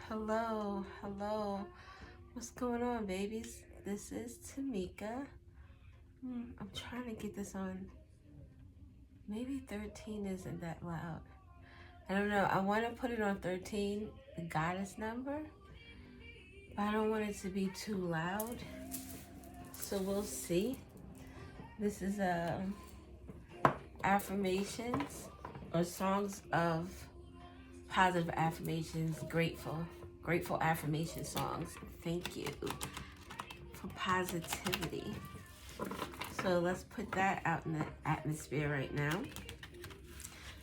Hello. What's going on, babies? This is Tamika. I'm trying to get this on. Maybe 13 isn't that loud. I don't know. I want to put it on 13, the goddess number, but I don't want it to be too loud. So we'll see. This is affirmations or songs of positive affirmations, grateful affirmation songs. Thank you for positivity. So let's put that out in the atmosphere right now.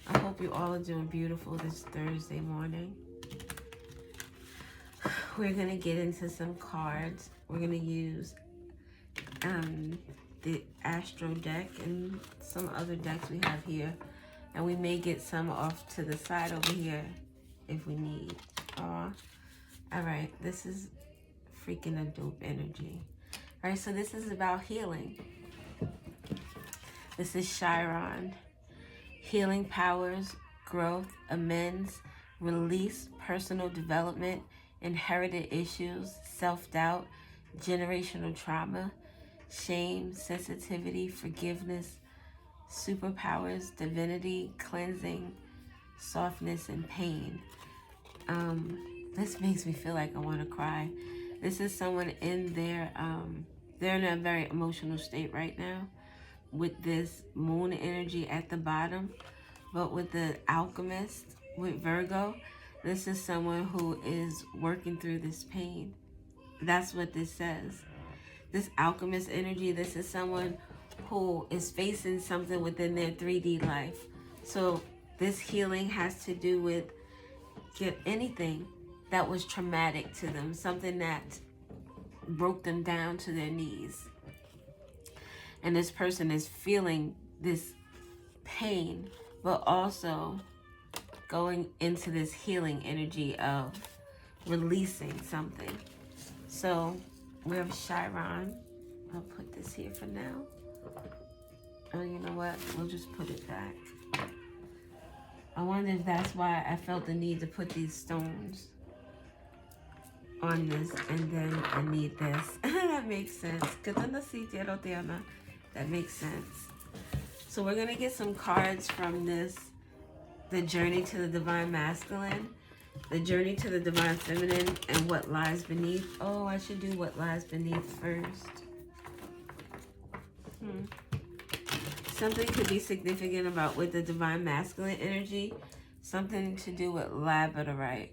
I hope you all are doing beautiful this Thursday morning. We're going to get into some cards. We're going to use the Astro deck and some other decks we have here. And we may get some off to the side over here if we need. All right, this is freaking a dope energy. All right, so this is about healing. This is Chiron. Healing powers, growth, amends, release, personal development, inherited issues, self-doubt, generational trauma, shame, sensitivity, forgiveness, superpowers, divinity, cleansing, softness, and pain. This makes me feel like I want to cry. This is someone in they're in a very emotional state right now with this moon energy at the bottom. But with the alchemist, with Virgo, this is someone who is working through this pain. That's what this says. This alchemist energy, this is someone who is facing something within their 3D life. So this healing has to do with anything that was traumatic to them, something that broke them down to their knees. And this person is feeling this pain, but also going into this healing energy of releasing something. So we have Chiron. I'll put this here for now. Oh, you know what? We'll just put it back. I wonder if that's why I felt the need to put these stones on this, and then I need this. That makes sense. That makes sense. So we're going to get some cards from this, the Journey to the Divine Masculine, the Journey to the Divine Feminine, and What Lies Beneath. Oh, I should do What Lies Beneath first. Something could be significant about with the Divine Masculine energy. Something to do with labradorite,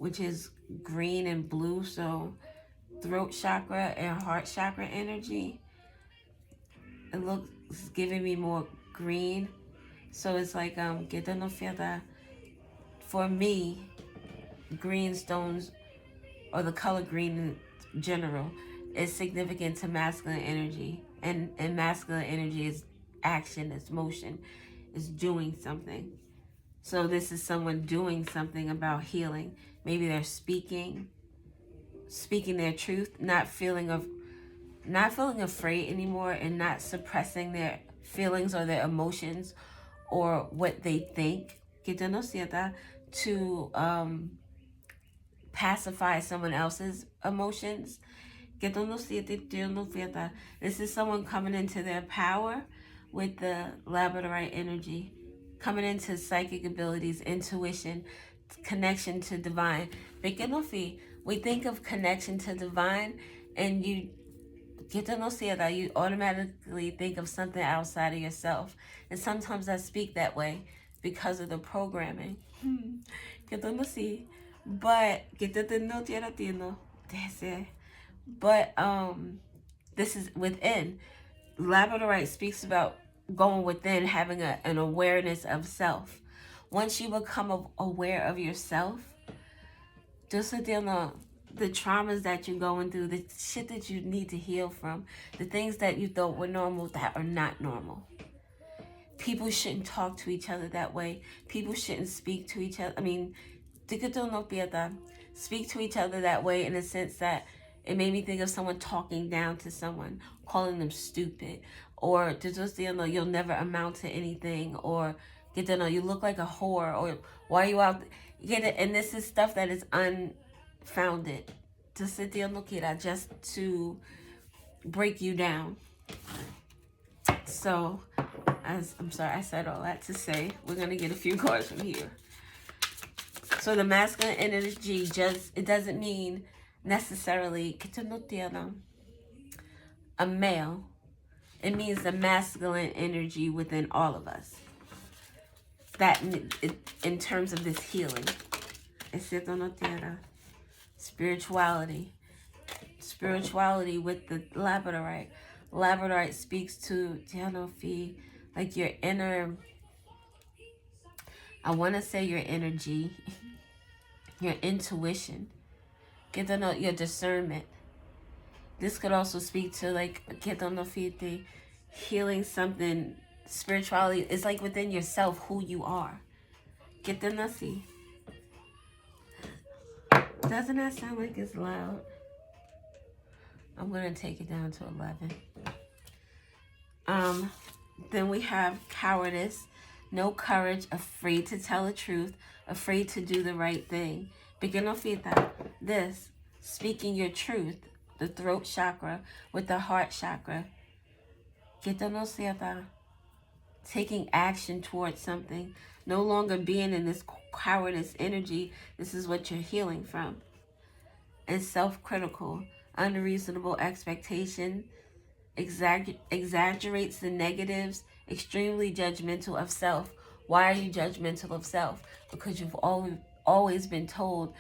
which is green and blue. So throat chakra and heart chakra energy. It looks giving me more green. So it's like for me, green stones or the color green in general is significant to masculine energy. And masculine energy is action, it's motion, it's doing something. So this is someone doing something about healing. Maybe they're speaking their truth, not feeling afraid anymore, and not suppressing their feelings or their emotions or what they think to pacify someone else's emotions. This is someone coming into their power with the labradorite energy, coming into psychic abilities, intuition, connection to divine. We think of connection to divine, and you automatically think of something outside of yourself. And sometimes I speak that way because of the programming. But this is within. Labradorite speaks about going within, having an awareness of self. Once you become aware of yourself, just the traumas that you're going through, the shit that you need to heal from, the things that you thought were normal that are not normal. People shouldn't talk to each other that way. People shouldn't speak to each other. I mean, speak to each other that way in a sense that it made me think of someone talking down to someone, calling them stupid, or just you'll never amount to anything, or you look like a whore, or why are you out? And this is stuff that is found it. Just to break you down. So, I'm sorry, I said all that to say we're going to get a few cards from here. So the masculine energy it doesn't mean necessarily a male. It means the masculine energy within all of us. That in terms of this healing. Spirituality. Spirituality with the labradorite. Labradorite speaks to like your inner, I want to say your energy, your intuition, get to know your discernment. This could also speak to like healing something. Spirituality is like within yourself, who you are. Get the nasi. Doesn't that sound like it's loud? I'm gonna take it down to 11. Then we have cowardice, no courage, afraid to tell the truth, afraid to do the right thing. Beginofita, this, speaking your truth, the throat chakra with the heart chakra. Taking action towards something, no longer being in this cowardice energy. This is what you're healing from. And self-critical, unreasonable expectation, exaggerates the negatives, extremely judgmental of self. Why are you judgmental of self? Because you've always been told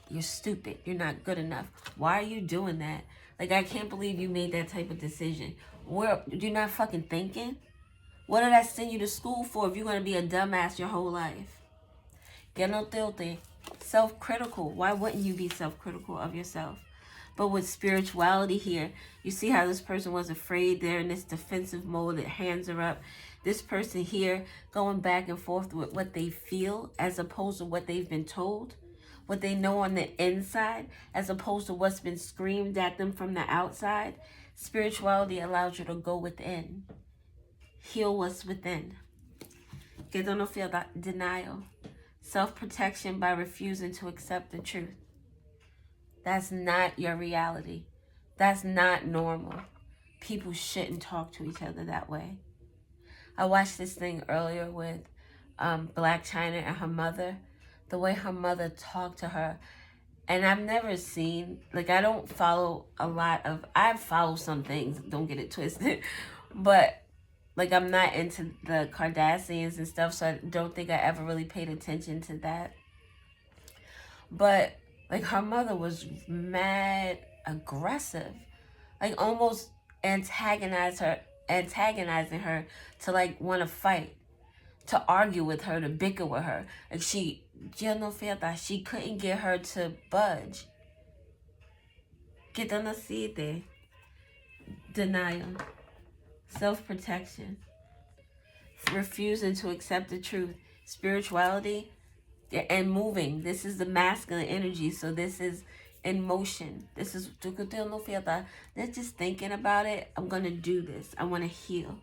you're stupid, you're not good enough. Why are you doing that? Like, I can't believe you made that type of decision. You're not fucking thinking? What did I send you to school for if you're going to be a dumbass your whole life? Self-critical. Why wouldn't you be self-critical of yourself? But with spirituality here, you see how this person was afraid. They're in this defensive mode. Their hands are up. This person here going back and forth with what they feel as opposed to what they've been told. What they know on the inside as opposed to what's been screamed at them from the outside. Spirituality allows you to go within. Heal what's within. Que don't feel that denial. Self-protection by refusing to accept the truth. That's not your reality. That's not normal. People shouldn't talk to each other that way. I watched this thing earlier with Black China and her mother. The way her mother talked to her. And I've never seen, like, I don't follow a lot of, I follow some things, don't get it twisted. But, like, I'm not into the Kardashians and stuff, so I don't think I ever really paid attention to that. But, like, her mother was mad aggressive. Like, almost antagonizing her to, like, want to fight. To argue with her, to bicker with her. Like, she couldn't get her to budge. Denial. Self-protection. Refusing to accept the truth. Spirituality and moving. This is the masculine energy. So this is in motion. This is they're just thinking about it. I'm going to do this. I want to heal.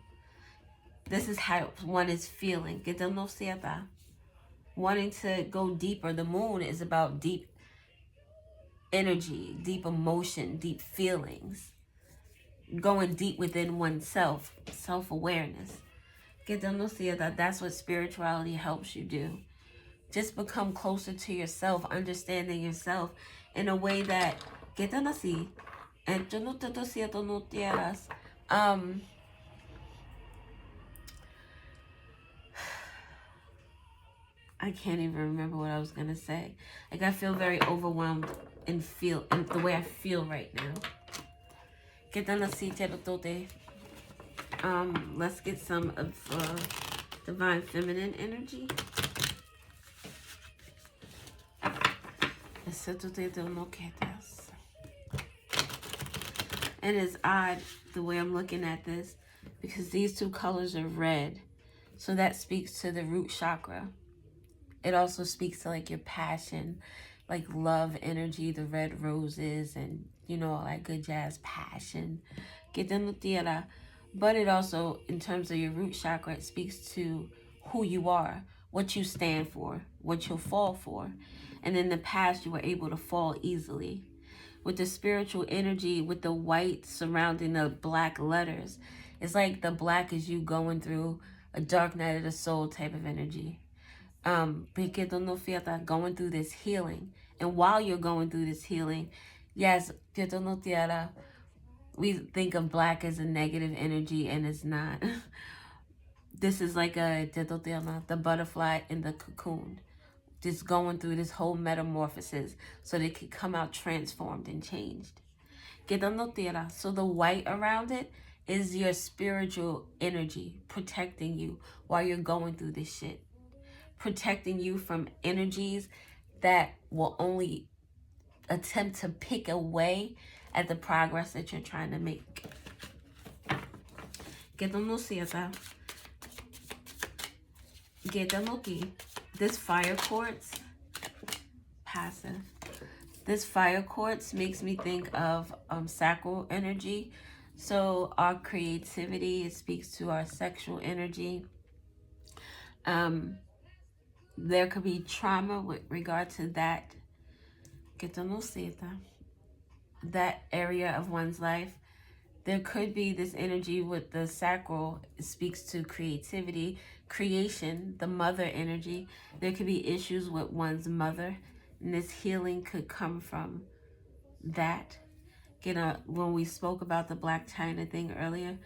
This is how one is feeling. Wanting to go deeper. The moon is about deep energy, deep emotion, deep feelings. Going deep within oneself. Self-awareness. That's what spirituality helps you do. Just become closer to yourself, understanding yourself in a way that I can't even remember what I was going to say. Like, I feel very overwhelmed and the way I feel right now. Let's get some of divine feminine energy. And it's odd the way I'm looking at this because these two colors are red. So that speaks to the root chakra. It also speaks to like your passion, like love energy, the red roses and, you know, all that good jazz passion. But it also, in terms of your root chakra, it speaks to who you are, what you stand for, what you'll fall for. And in the past, you were able to fall easily. With the spiritual energy, with the white surrounding the black letters, it's like the black is you going through a dark night of the soul type of energy. Going through this healing. And while you're going through this healing, yes, we think of black as a negative energy, and it's not. This is like the butterfly in the cocoon, just going through this whole metamorphosis so they could come out transformed and changed. So the white around it is your spiritual energy protecting you while you're going through this shit. Protecting you from energies that will only attempt to pick away at the progress that you're trying to make. This fire quartz, passive. This fire quartz makes me think of sacral energy. So our creativity, it speaks to our sexual energy. There could be trauma with regard to that area of one's life. There could be this energy with the sacral. It speaks to creativity, creation, the mother energy. There could be issues with one's mother, and this healing could come from that. When we spoke about the Blac Chyna thing earlier,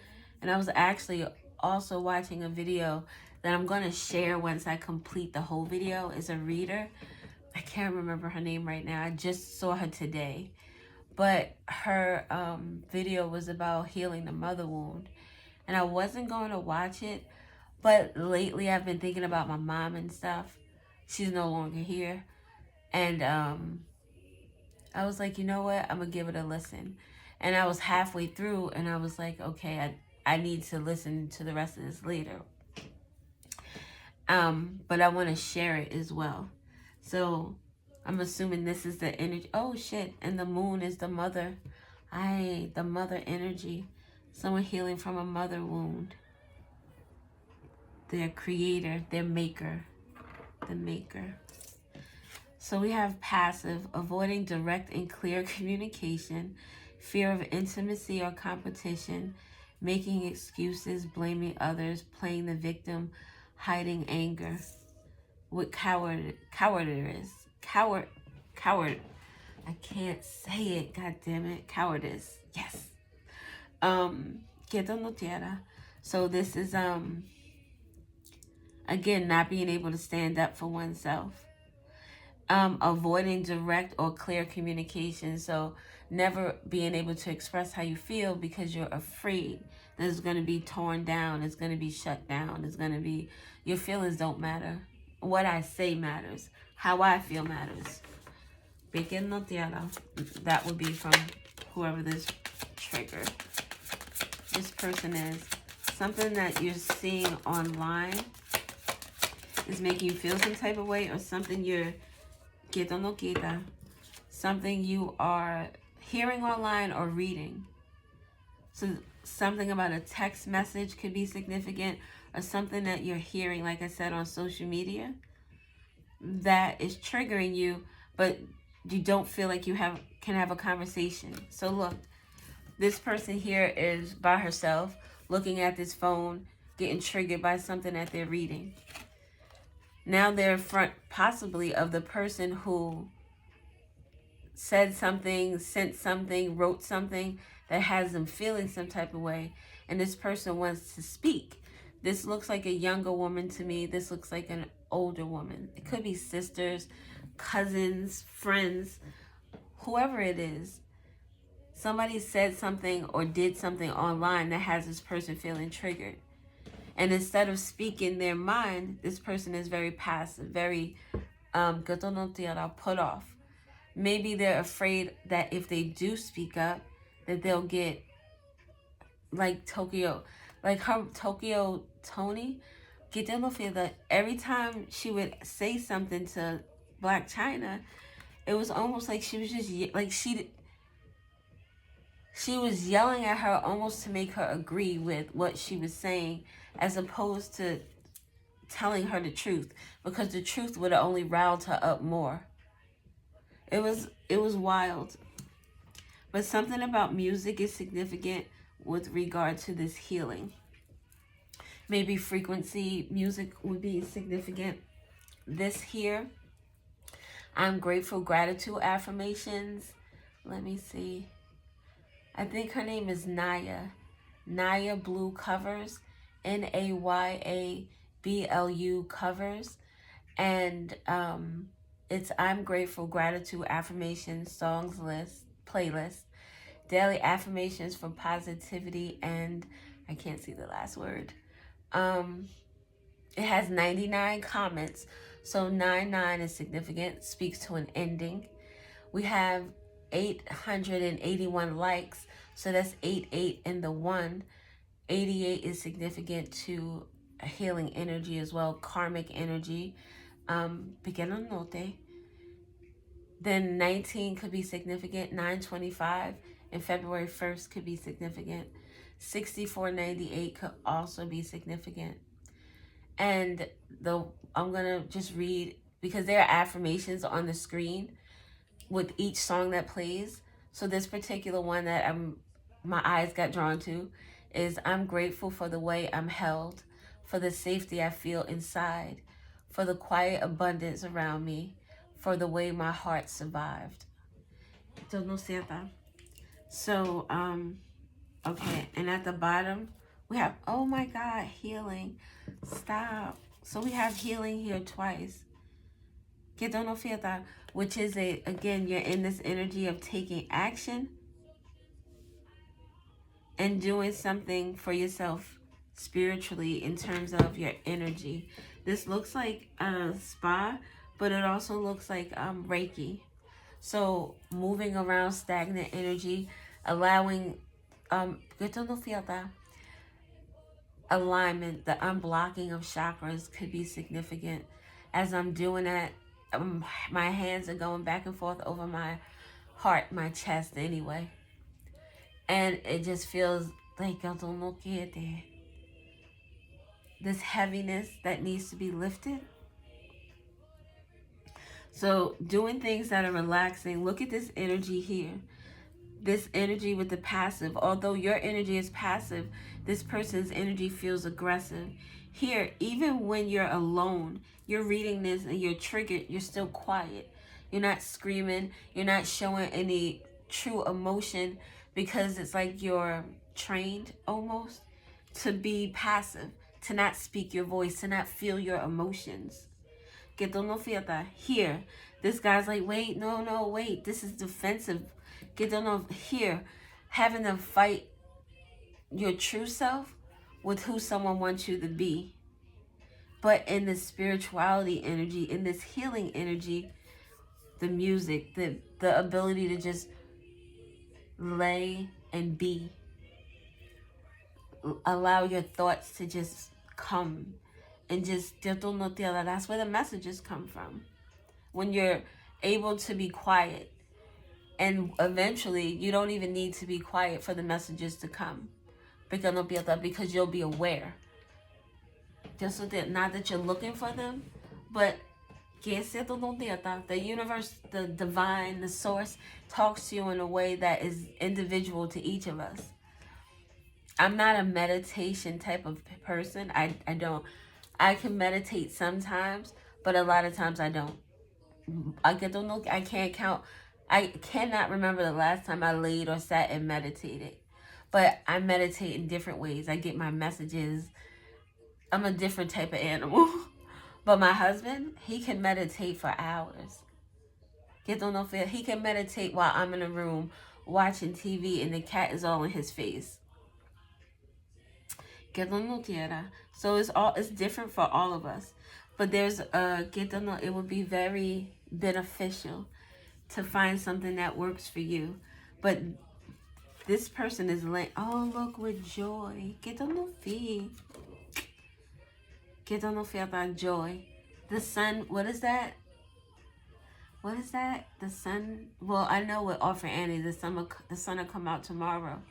and I was actually also watching a video that I'm going to share once I complete the whole video. Is a reader. I can't remember her name right now. I just saw her today. But her video was about healing the mother wound. And I wasn't going to watch it. But lately I've been thinking about my mom and stuff. She's no longer here. And I was like, you know what? I'm going to give it a listen. And I was halfway through and I was like, okay, I need to listen to the rest of this later. But I want to share it as well. So I'm assuming this is the energy. Oh, shit. And the moon is the mother. The mother energy. Someone healing from a mother wound. Their creator, their maker. The maker. So we have passive, avoiding direct and clear communication, fear of intimacy or competition, making excuses, blaming others, playing the victim, hiding anger. With coward. I can't say it, god damn it. Cowardice. Yes. So this is again, not being able to stand up for oneself. Avoiding direct or clear communication. So never being able to express how you feel because you're afraid that it's going to be torn down. It's going to be shut down. It's going to be, your feelings don't matter. What I say matters. How I feel matters. That would be from whoever this trigger. This person is. Something that you're seeing online is making you feel some type of way, or something you're something you are hearing online or reading. So something about a text message could be significant, or something that you're hearing, like I said, on social media that is triggering you, but you don't feel like you can have a conversation. So look, this person here is by herself, looking at this phone, getting triggered by something that they're reading. Now they're in front, possibly, of the person who said something, sent something, wrote something that has them feeling some type of way. And this person wants to speak. This looks like a younger woman to me. This looks like an older woman. It could be sisters, cousins, friends, whoever it is. Somebody said something or did something online that has this person feeling triggered. And instead of speaking their mind, this person is very passive, very put off. Maybe they're afraid that if they do speak up, that they'll get like Tokyo Toni. Get them to feel that every time she would say something to Blac Chyna, it was almost like she was just like she was yelling at her almost to make her agree with what she was saying, as opposed to telling her the truth, because the truth would have only riled her up more. it was wild. But something about music is significant with regard to this healing. Maybe frequency music would be significant. This here, I'm grateful, gratitude affirmations. Let me see. I think her name is Naya. Naya Blue Covers. NAYABLU Covers. And it's I'm grateful, gratitude affirmations, songs list, playlist. Daily affirmations for positivity, and I can't see the last word. It has 99 comments, so 99 is significant, speaks to an ending. We have 881 likes, so that's 88 in the 1. 88 is significant to a healing energy as well, karmic energy. Pequeño note. Then 19 could be significant. 925 and February 1st could be significant. 6498 could also be significant. And I'm going to just read, because there are affirmations on the screen with each song that plays. So this particular one that my eyes got drawn to is, I'm grateful for the way I'm held, for the safety I feel inside, for the quiet abundance around me, for the way my heart survived. So, okay, and at the bottom, we have, oh my God, healing. Stop. So we have healing here twice. Which is, again, you're in this energy of taking action and doing something for yourself spiritually in terms of your energy. This looks like a spa, but it also looks like Reiki. So moving around stagnant energy, allowing alignment, the unblocking of chakras could be significant. As I'm doing that, my hands are going back and forth over my heart, my chest anyway. And it just feels like this heaviness that needs to be lifted. So doing things that are relaxing. Look at this energy here. This energy with the passive. Although your energy is passive, this person's energy feels aggressive. Here, even when you're alone, you're reading this and you're triggered, you're still quiet. You're not screaming. You're not showing any true emotion, because it's like you're trained almost to be passive, to not speak your voice, to not feel your emotions. Que tú no fíjate. Here, this guy's like, wait, no, wait. This is defensive. Que tú no, here, having to fight your true self with who someone wants you to be. But in the spirituality energy, in this healing energy, the music, the ability to just lay and be. Allow your thoughts to just come. And just, that's where the messages come from. When you're able to be quiet. And eventually, you don't even need to be quiet for the messages to come. Because you'll be aware. Just so that, not that you're looking for them, but the universe, the divine, the source talks to you in a way that is individual to each of us. I'm not a meditation type of person. I can meditate sometimes, but a lot of times I don't. I can't count. I cannot remember the last time I laid or sat and meditated. But I meditate in different ways. I get my messages. I'm a different type of animal. But my husband, he can meditate for hours. He can meditate while I'm in a room watching TV and the cat is all in his face. So it's different for all of us. But there's it would be very beneficial to find something that works for you. But this person is like, oh, look, with joy. About joy. The sun, what is that? What is that? The sun? Well, I know with Offer Annie, the sun will come out tomorrow.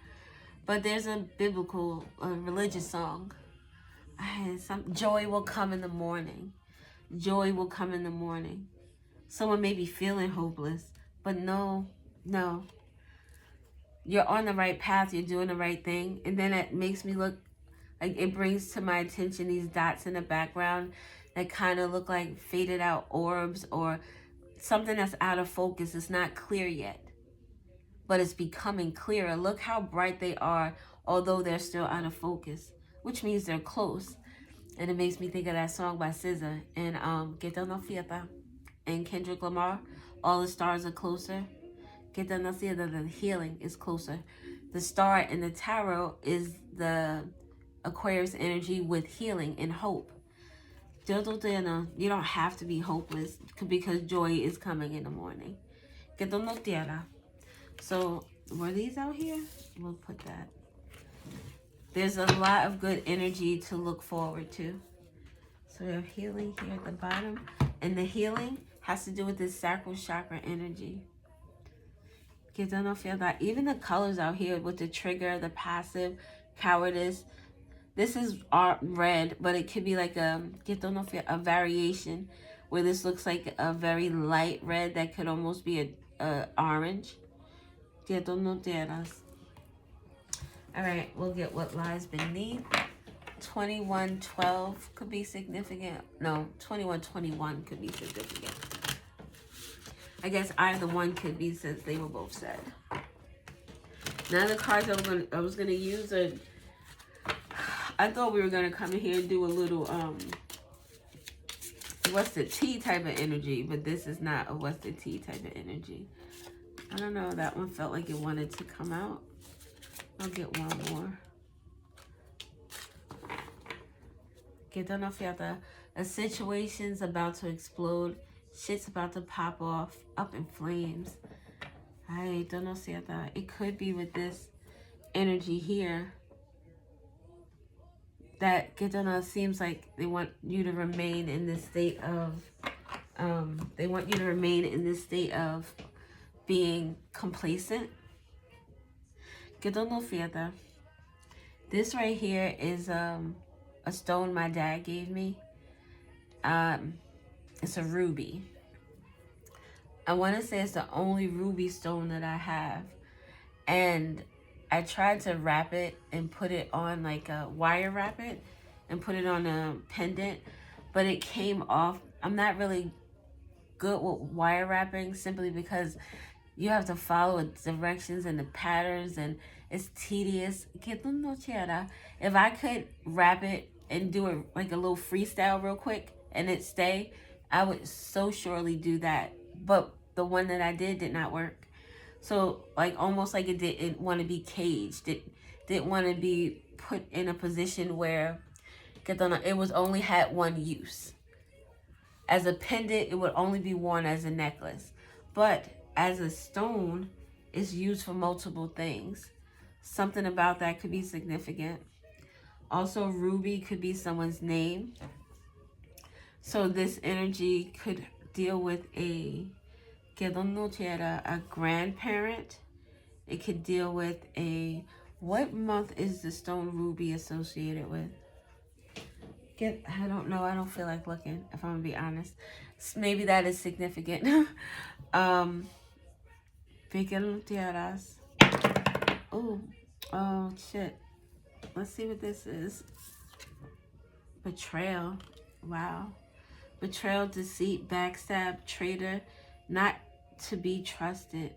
But there's a biblical, religious song. Joy will come in the morning. Joy will come in the morning. Someone may be feeling hopeless, But no, no. You're on the right path. You're doing the right thing. And then it makes me look like, it brings to my attention these dots in the background that kind of look like faded out orbs or something that's out of focus. It's not clear yet, but it's becoming clearer. Look how bright they are, although they're still out of focus, which means they're close. And it makes me think of that song by SZA and Qué no Fiesta and Kendrick Lamar, All the Stars Are Closer. Qué no Fiesta, the healing is closer. The star in the tarot is the Aquarius energy with healing and hope. You don't have to be hopeless because joy is coming in the morning. So, were these out here? We'll put that. There's a lot of good energy to look forward to. So we have healing here at the bottom. And the healing has to do with this sacral chakra energy. Even the colors out here with the trigger, the passive, cowardice. This is red, but it could be like a variation where this looks like a very light red that could almost be a orange. All right, we'll get what lies beneath. 2112 could be significant. No, 2121 could be significant. I guess either one could be since they were both said. Now the cards I was gonna use are. I thought we were gonna come in here and do a little what's the tea type of energy, but this is not a what's the tea type of energy. I don't know. That one felt like it wanted to come out. I'll get one more. A situation's about to explode. Shit's about to pop off. Up in flames. I don't know. It could be with this energy here. That seems like they want you to remain in this state of. They want you to remain in this state of being complacent. This right here is a stone my dad gave me. It's a ruby. I want to say it's the only ruby stone that I have. And I tried to wrap it and put it on like a wire wrap it and put it on a pendant, but it came off. I'm not really good with wire wrapping simply because you have to follow its directions and the patterns, and it's tedious. If I could wrap it and do it like a little freestyle real quick and it stay, I would so surely do that. But the one that I did not work. So like almost like it didn't want to be caged. It didn't want to be put in a position where it was only had one use. As a pendant, it would only be worn as a necklace. But as a stone, it's used for multiple things. Something about that could be significant. Also, ruby could be someone's name. So this energy could deal with a grandparent. It could deal with what month is the stone ruby associated with? I don't know. I don't feel like looking, if I'm gonna be honest. Maybe that is significant. Oh shit. Let's see what this is. Betrayal. Wow. Betrayal, deceit, backstab, traitor, not to be trusted.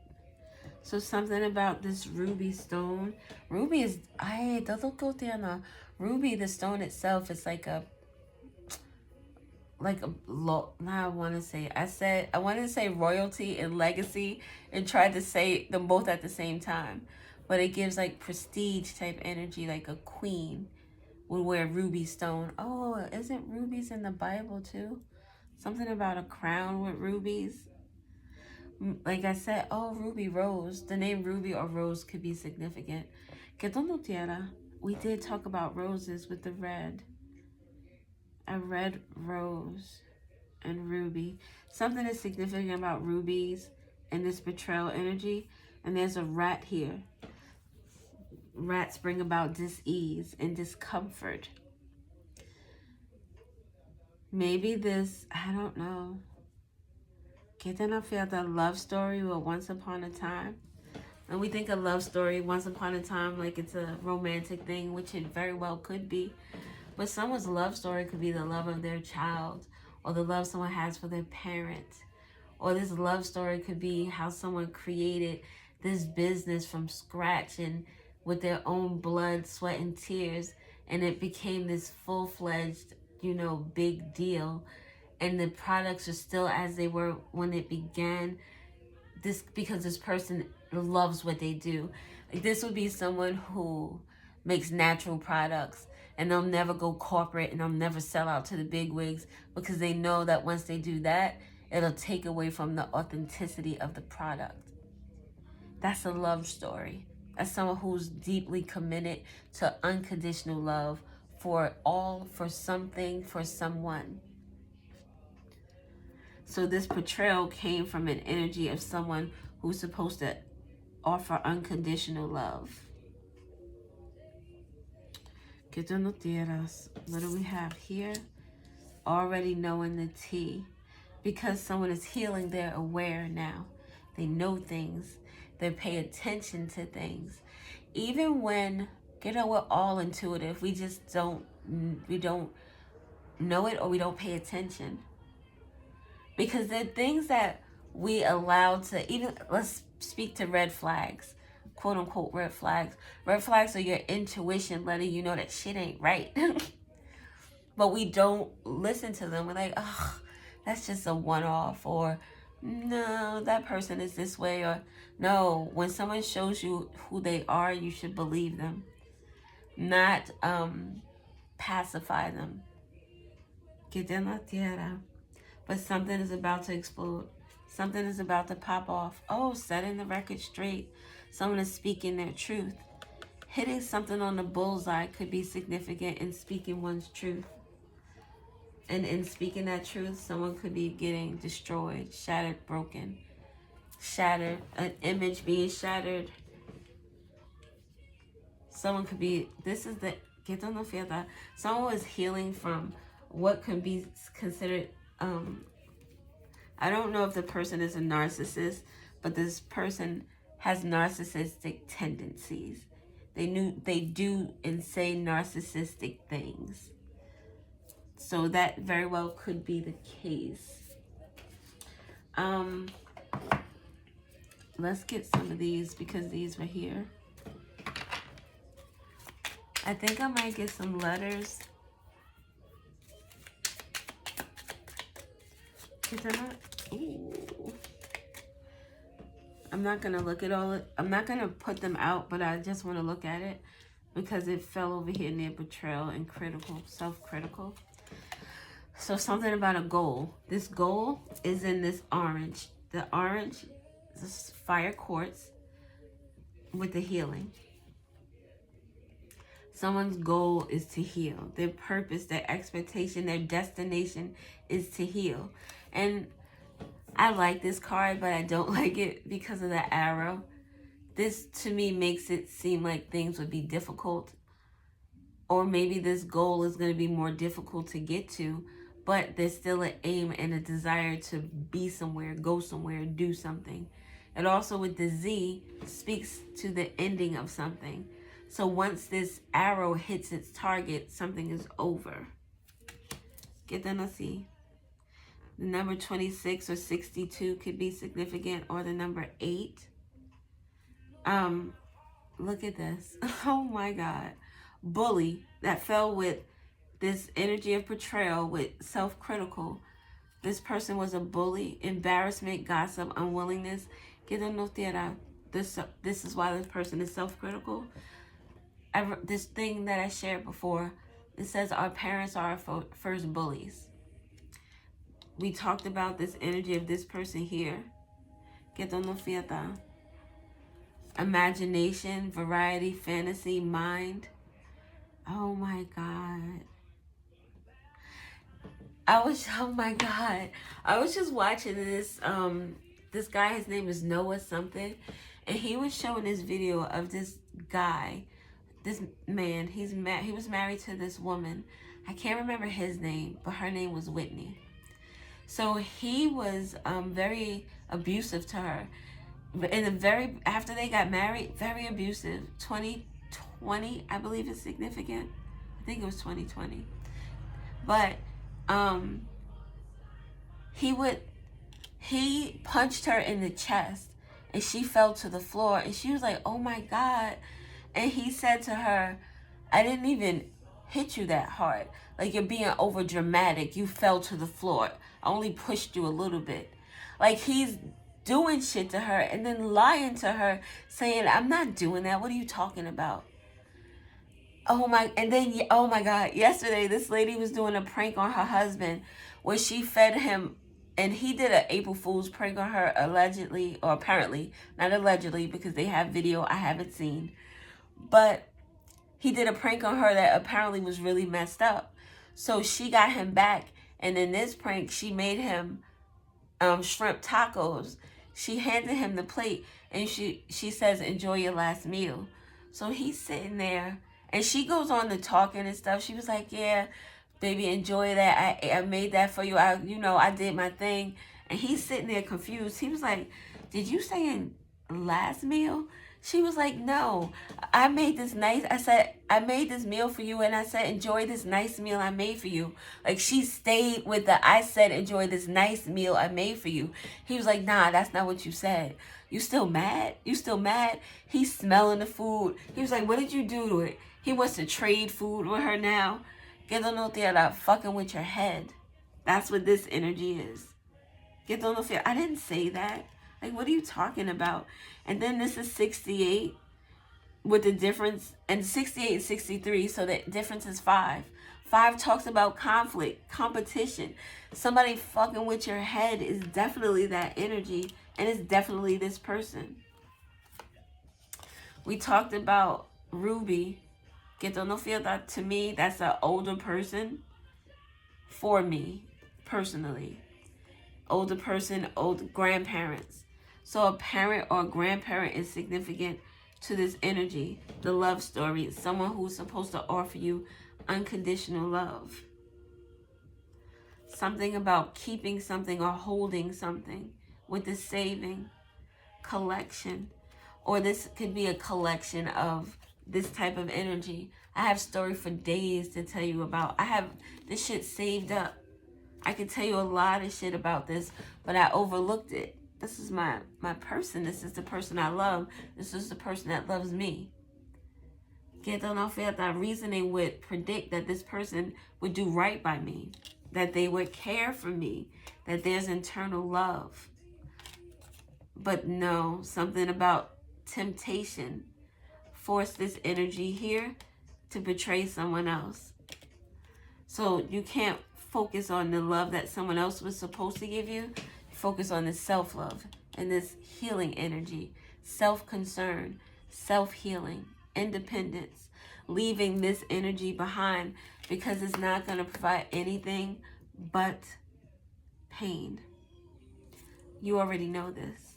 So something about this ruby stone. Ruby is, ruby, the stone itself is like a now I wanted to say royalty and legacy and tried to say them both at the same time. But it gives like prestige type energy, like a queen would wear ruby stone. Oh, isn't rubies in the Bible too? Something about a crown with rubies. Like I said, ruby rose. The name ruby or rose could be significant. We did talk about roses with the red. A red rose and ruby. Something is significant about rubies and this betrayal energy. And there's a rat here. Rats bring about dis-ease and discomfort. Maybe this, I don't know. Getting I feel the love story with Once Upon a Time. And we think a love story, Once Upon a Time, like it's a romantic thing, which it very well could be. But someone's love story could be the love of their child, or the love someone has for their parent. Or this love story could be how someone created this business from scratch and with their own blood, sweat, and tears. And it became this full-fledged, big deal. And the products are still as they were when it began. This because this person loves what they do. Like, this would be someone who makes natural products, and they'll never go corporate, and they'll never sell out to the big wigs, because they know that once they do that, it'll take away from the authenticity of the product. That's a love story. That's someone who's deeply committed to unconditional love for something, for someone. So this portrayal came from an energy of someone who's supposed to offer unconditional love. What do we have here? Already knowing the tea. Because someone is healing, they're aware now. They know things. They pay attention to things. Even when, we're all intuitive. We just don't know it, or we don't pay attention. Because there are things that we allow to, even, let's speak to red flags, quote unquote red flags. Red flags are your intuition letting you know that shit ain't right. But we don't listen to them. We're like, oh, that's just a one-off, or no, that person is this way, or no, when someone shows you who they are, you should believe them, not pacify them. But something is about to explode. Something is about to pop off. Oh, setting the record straight. Someone is speaking their truth. Hitting something on the bullseye could be significant in speaking one's truth. And in speaking that truth, someone could be getting destroyed, shattered, broken. Shattered. An image being shattered. Someone could be, someone was healing from what could be considered, I don't know if the person is a narcissist, but this person has narcissistic tendencies. They do and say narcissistic things. So that very well could be the case. Let's get some of these, because these were here. I think I might get some letters. Ooh. I'm not going to look at all. I'm not going to put them out, but I just want to look at it because it fell over here near betrayal and critical, self-critical. So something about a goal. This goal is in this orange. The orange is fire quartz with the healing. Someone's goal is to heal. Their purpose, their expectation, their destination is to heal. And I like this card, but I don't like it because of the arrow. This, to me, makes it seem like things would be difficult. Or maybe this goal is going to be more difficult to get to, but there's still an aim and a desire to be somewhere, go somewhere, do something. And also with the Z, speaks to the ending of something. So once this arrow hits its target, something is over. Get them to see. The number 26 or 62 could be significant, or the number 8. Look at this. Oh my God. Bully, that fell with this energy of betrayal with self-critical. This person was a bully, embarrassment, gossip, unwillingness. This is why this person is self-critical. This thing that I shared before, it says our parents are our first bullies. We talked about this energy of this person here. Imagination, variety, fantasy, mind. Oh my God. I was just watching this, this guy, his name is Noah something, and he was showing this video of this guy, this man, he was married to this woman. I can't remember his name, but her name was Whitney. So he was very abusive to her. After they got married, very abusive. 2020, I believe is significant. I think it was 2020. But he punched her in the chest and she fell to the floor and she was like, "Oh my God." And he said to her, "I didn't even hit you that hard. Like, you're being over dramatic. You fell to the floor. I only pushed you a little bit." Like, he's doing shit to her and then lying to her, saying, "I'm not doing that. What are you talking about?" Oh my God, yesterday this lady was doing a prank on her husband where she fed him, and he did an April Fool's prank on her, allegedly, or apparently, not allegedly because they have video I haven't seen, but he did a prank on her that apparently was really messed up. So she got him back, and in this prank she made him shrimp tacos. She handed him the plate and she says, "Enjoy your last meal." So he's sitting there and she goes on to talking and stuff. She was like, "Yeah, baby, enjoy that. I made that for you. I did my thing." And he's sitting there confused. He was like, "Did you say in last meal?" She was like, "No, I made this nice." I said, "I made this meal for you," and I said, "Enjoy this nice meal I made for you." Like, she stayed with I said, "Enjoy this nice meal I made for you." He was like, "Nah, that's not what you said. You still mad? You still mad?" He's smelling the food. He was like, "What did you do to it?" He wants to trade food with her now. Get on no theater, fucking with your head. That's what this energy is. Get on no fear. I didn't say that. Like, what are you talking about? And then this is 68 with the difference, and 68 and 63, so the difference is 5. 5 talks about conflict, competition. Somebody fucking with your head is definitely that energy, and it's definitely this person. We talked about Ruby. Que tú no feel that, to me, that's an older person for me, personally. Older person, old grandparents. So a parent or a grandparent is significant to this energy. The love story. Someone who's supposed to offer you unconditional love. Something about keeping something or holding something with the saving, collection. Or this could be a collection of this type of energy. I have story for days to tell you about. I have this shit saved up. I could tell you a lot of shit about this, but I overlooked it. This is my person. This is the person I love. This is the person that loves me. Que no fe that reasoning would predict that this person would do right by me, that they would care for me, that there's internal love. But no, something about temptation forced this energy here to betray someone else. So you can't focus on the love that someone else was supposed to give you. Focus on the self-love and this healing energy, self-concern, self-healing, independence, leaving this energy behind because it's not going to provide anything but pain. You already know this.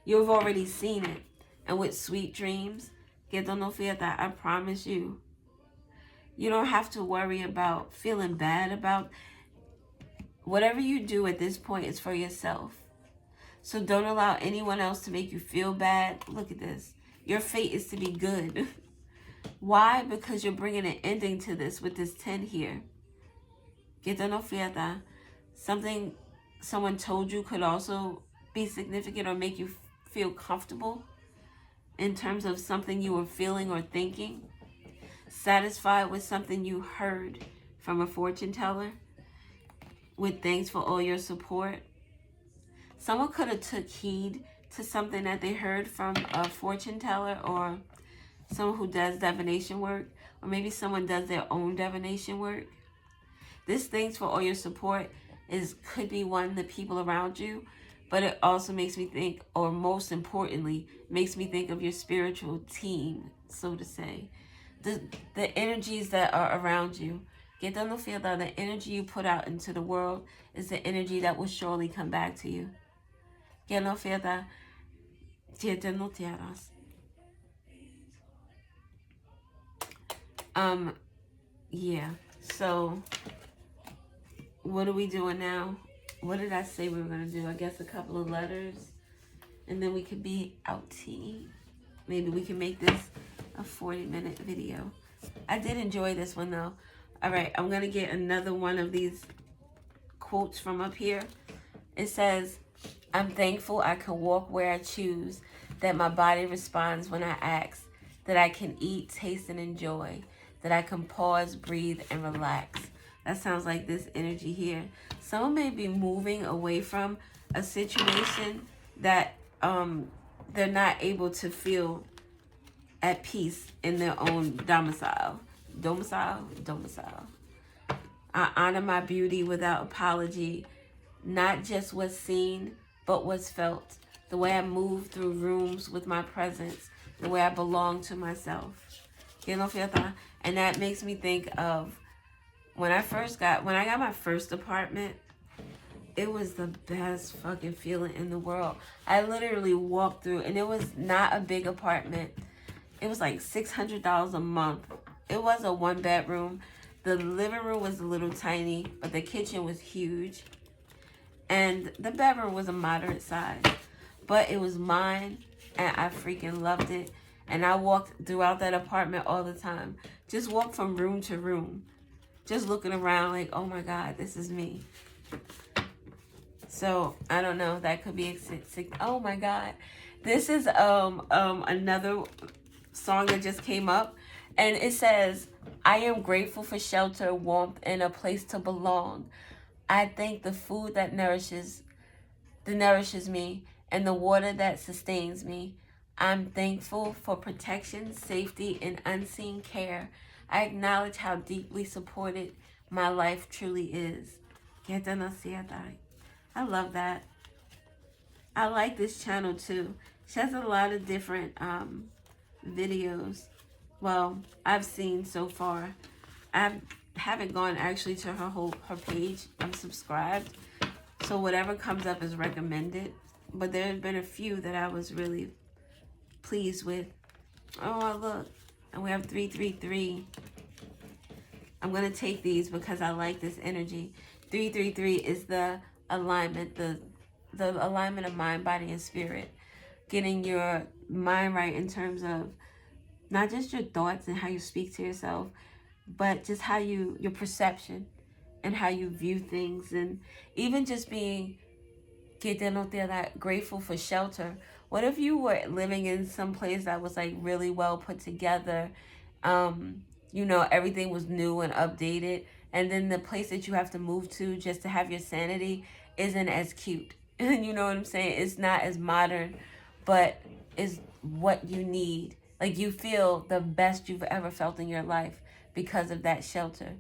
You've already seen it. And with sweet dreams, que no fiesta, I promise you, you don't have to worry about feeling bad about whatever you do at this point is for yourself. So don't allow anyone else to make you feel bad. Look at this. Your fate is to be good. Why? Because you're bringing an ending to this with this 10 here. Que no fiesta. Something someone told you could also be significant or make you feel comfortable in terms of something you were feeling or thinking. Satisfied with something you heard from a fortune teller. With thanks for all your support. Someone could have took heed to something that they heard from a fortune teller or someone who does divination work, or maybe someone does their own divination work. This thanks for all your support could be one, the people around you, but it also makes me think, or most importantly, makes me think of your spiritual team, so to say. The energies that are around you. Get them to feel that the energy you put out into the world is the energy that will surely come back to you. Get no feel that. Yeah. So what are we doing now? What did I say we were going to do? I guess a couple of letters. And then we could be out tea. Maybe we can make this a 40-minute video. I did enjoy this one though. All right, I'm going to get another one of these quotes from up here. It says, I'm thankful I can walk where I choose, that my body responds when I ask, that I can eat, taste, and enjoy, that I can pause, breathe, and relax. That sounds like this energy here. Someone may be moving away from a situation that they're not able to feel at peace in their own domicile. Domicile. I honor my beauty without apology, not just what's seen, but what's felt. The way I move through rooms with my presence, the way I belong to myself. And that makes me think of when I got my first apartment. It was the best fucking feeling in the world. I literally walked through, and it was not a big apartment. It was like $600 a month. It was a 1-bedroom. The living room was a little tiny, but the kitchen was huge. And the bedroom was a moderate size. But it was mine, and I freaking loved it. And I walked throughout that apartment all the time. Just walked from room to room. Just looking around like, oh my God, this is me. So, I don't know. That could be, oh my God. This is another song that just came up. And it says, I am grateful for shelter, warmth, and a place to belong. I thank the food that nourishes me, and the water that sustains me. I'm thankful for protection, safety, and unseen care. I acknowledge how deeply supported my life truly is. I love that. I like this channel too. She has a lot of different videos. Well, I've seen so far. I haven't gone actually to her page. I'm subscribed. So whatever comes up is recommended. But there have been a few that I was really pleased with. Oh, look. And we have 333. I'm going to take these because I like this energy. 333 is the alignment, the alignment of mind, body, and spirit. Getting your mind right in terms of not just your thoughts and how you speak to yourself, but just how your perception and how you view things. And even just being grateful for shelter. What if you were living in some place that was like really well put together? Everything was new and updated. And then the place that you have to move to just to have your sanity isn't as cute. And you know what I'm saying? It's not as modern, but is what you need. Like you feel the best you've ever felt in your life because of that shelter.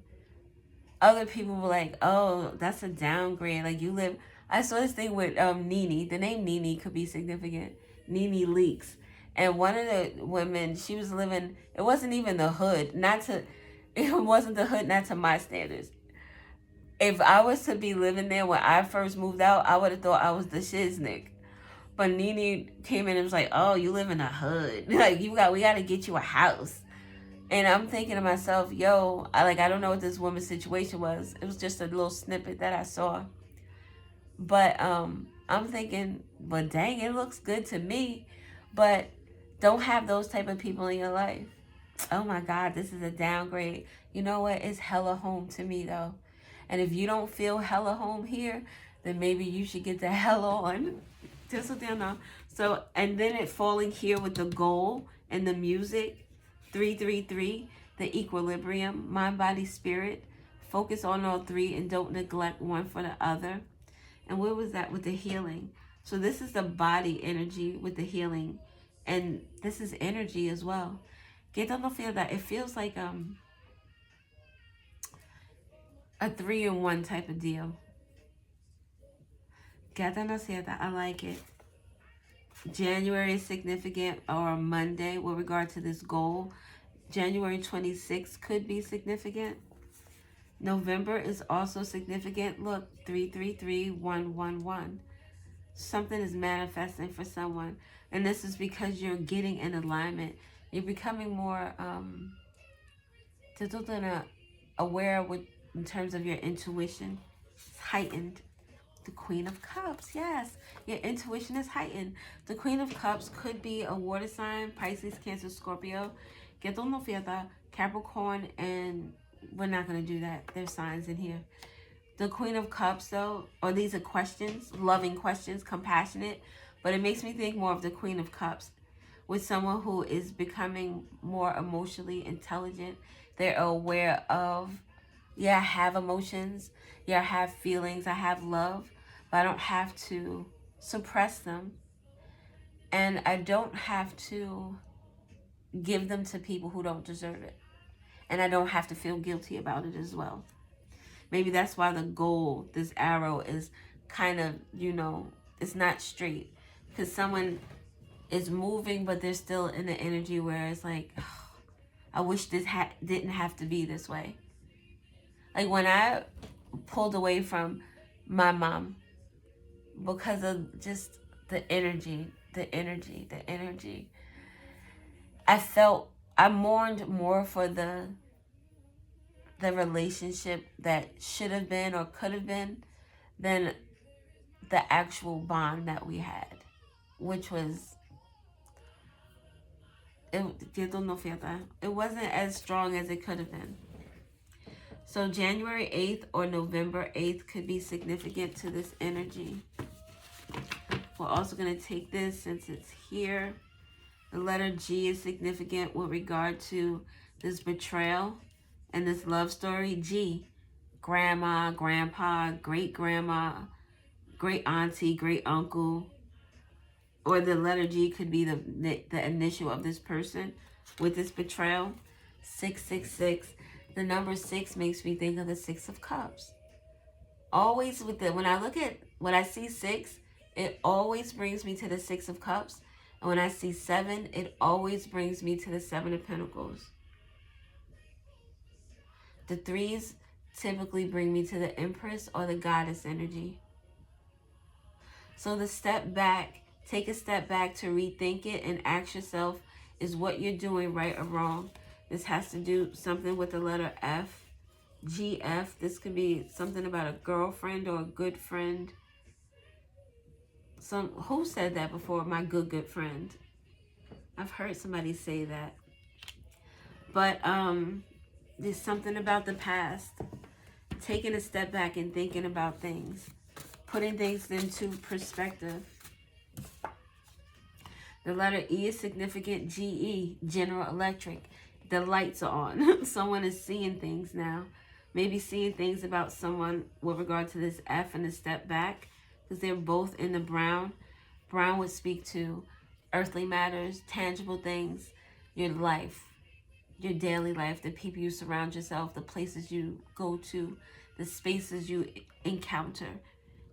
Other people were like, oh, that's a downgrade. Like you live... I saw this thing with Nene. The name Nene could be significant. Nene Leakes. And one of the women, she was living... It wasn't even the hood. It wasn't the hood, not to my standards. If I was to be living there when I first moved out, I would have thought I was the shiznick. But Nene came in and was like, oh, you live in the hood. Like, we got to get you a house. And I'm thinking to myself, yo, I don't know what this woman's situation was. It was just a little snippet that I saw. But I'm thinking, well, dang, it looks good to me. But don't have those type of people in your life. Oh my God, this is a downgrade. You know what? It's hella home to me though. And if you don't feel hella home here, then maybe you should get the hell on. Just so they know. So, and then it falling here with the goal and the music. 333, the equilibrium, mind, body, spirit. Focus on all three and don't neglect one for the other. And where was that with the healing? So this is the body energy with the healing. And this is energy as well. Don't feel that. It feels like a 3-in-1 type of deal. I like it. January is significant, or Monday with regard to this goal. January 26th could be significant. November is also significant. Look, 333111. Something is manifesting for someone. And this is because you're getting in alignment. You're becoming more aware in terms of your intuition. It's heightened. The Queen of Cups, yes. Your intuition is heightened. The Queen of Cups could be a water sign, Pisces, Cancer, Scorpio, Capricorn, and we're not going to do that. There's signs in here. The Queen of Cups, though, or these are questions, loving questions, compassionate, but it makes me think more of the Queen of Cups with someone who is becoming more emotionally intelligent. They're aware of, yeah, I have emotions. Yeah, I have feelings. I have love, but I don't have to suppress them. And I don't have to give them to people who don't deserve it. And I don't have to feel guilty about it as well. Maybe that's why the goal, this arrow, is kind of, it's not straight. Because someone is moving, but they're still in the energy where it's like, oh, I wish this didn't have to be this way. Like when I pulled away from my mom because of just the energy, I mourned more for the relationship that should have been or could have been than the actual bond that we had, which was, it wasn't as strong as it could have been. So January 8th or November 8th could be significant to this energy. We're also going to take this since it's here. The letter G is significant with regard to this betrayal and this love story. G, grandma, grandpa, great-grandma, great auntie, great uncle. Or the letter G could be the initial of this person with this betrayal. 666. The number 6 makes me think of the 6 of Cups. Always when I see 6, it always brings me to the 6 of Cups. And when I see 7, it always brings me to the 7 of Pentacles. The 3s typically bring me to the Empress or the Goddess energy. So take a step back to rethink it and ask yourself, is what you're doing right or wrong? This has to do something with the letter F, GF. This could be something about a girlfriend or a good friend. Who said that before? My good friend. I've heard somebody say that. But there's something about the past. Taking a step back and thinking about things. Putting things into perspective. The letter E is significant. GE, General Electric. The lights are on. Someone is seeing things now. Maybe seeing things about someone with regard to this F and the step back. Because they're both in the brown. Brown would speak to earthly matters, tangible things, your life, your daily life, the people you surround yourself, the places you go to, the spaces you encounter.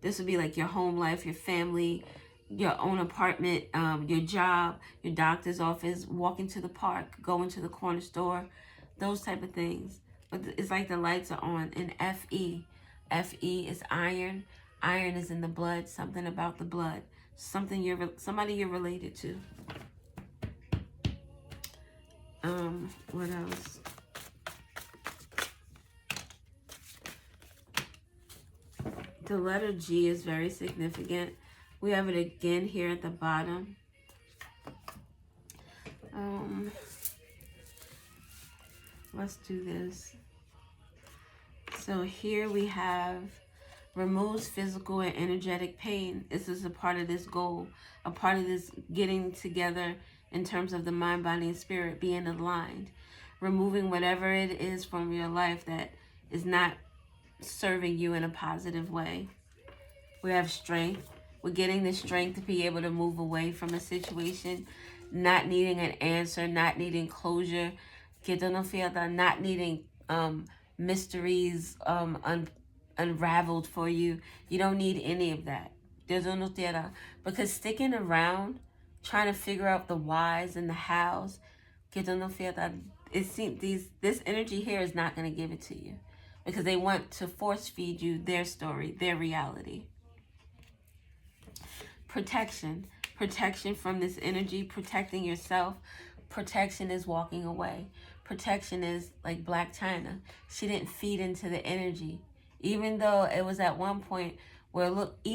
This would be like your home life, your family, your own apartment, your job, your doctor's office, walking to the park, going to the corner store, those type of things. But it's like the lights are on. And FE. FE is iron. Iron is in the blood. Something about the blood. Somebody you're related to. What else? The letter G is very significant. We have it again here at the bottom. Let's do this. So here we have removes physical and energetic pain. This is a part of this goal, a part of this getting together in terms of the mind, body, and spirit being aligned. Removing whatever it is from your life that is not serving you in a positive way. We have strength. We're getting the strength to be able to move away from a situation, not needing an answer, not needing closure, not needing mysteries unraveled for you. You don't need any of that. Because sticking around, trying to figure out the whys and the hows, it seems this energy here is not going to give it to you. Because they want to force feed you their story, their reality. Protection. Protection from this energy, protecting yourself. Protection is walking away. Protection is like Black China. She didn't feed into the energy. Even though it was at one point where it looked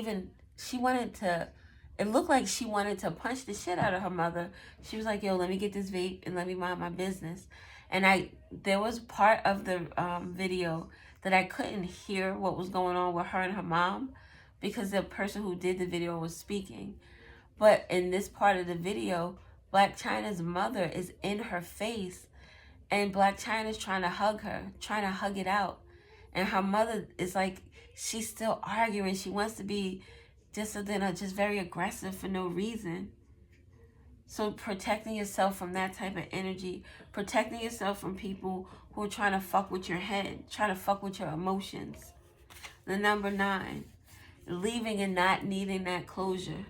like she wanted to punch the shit out of her mother. She was like, yo, let me get this vape and let me mind my business. And there was part of the video that I couldn't hear what was going on with her and her mom because the person who did the video was speaking. But in this part of the video, Blac Chyna's mother is in her face, and Blac Chyna's trying to hug her, trying to hug it out. And her mother is like, she's still arguing. She wants to be dissident or just very aggressive for no reason. So protecting yourself from that type of energy, protecting yourself from people who are trying to fuck with your head, trying to fuck with your emotions. The number 9, leaving and not needing that closure.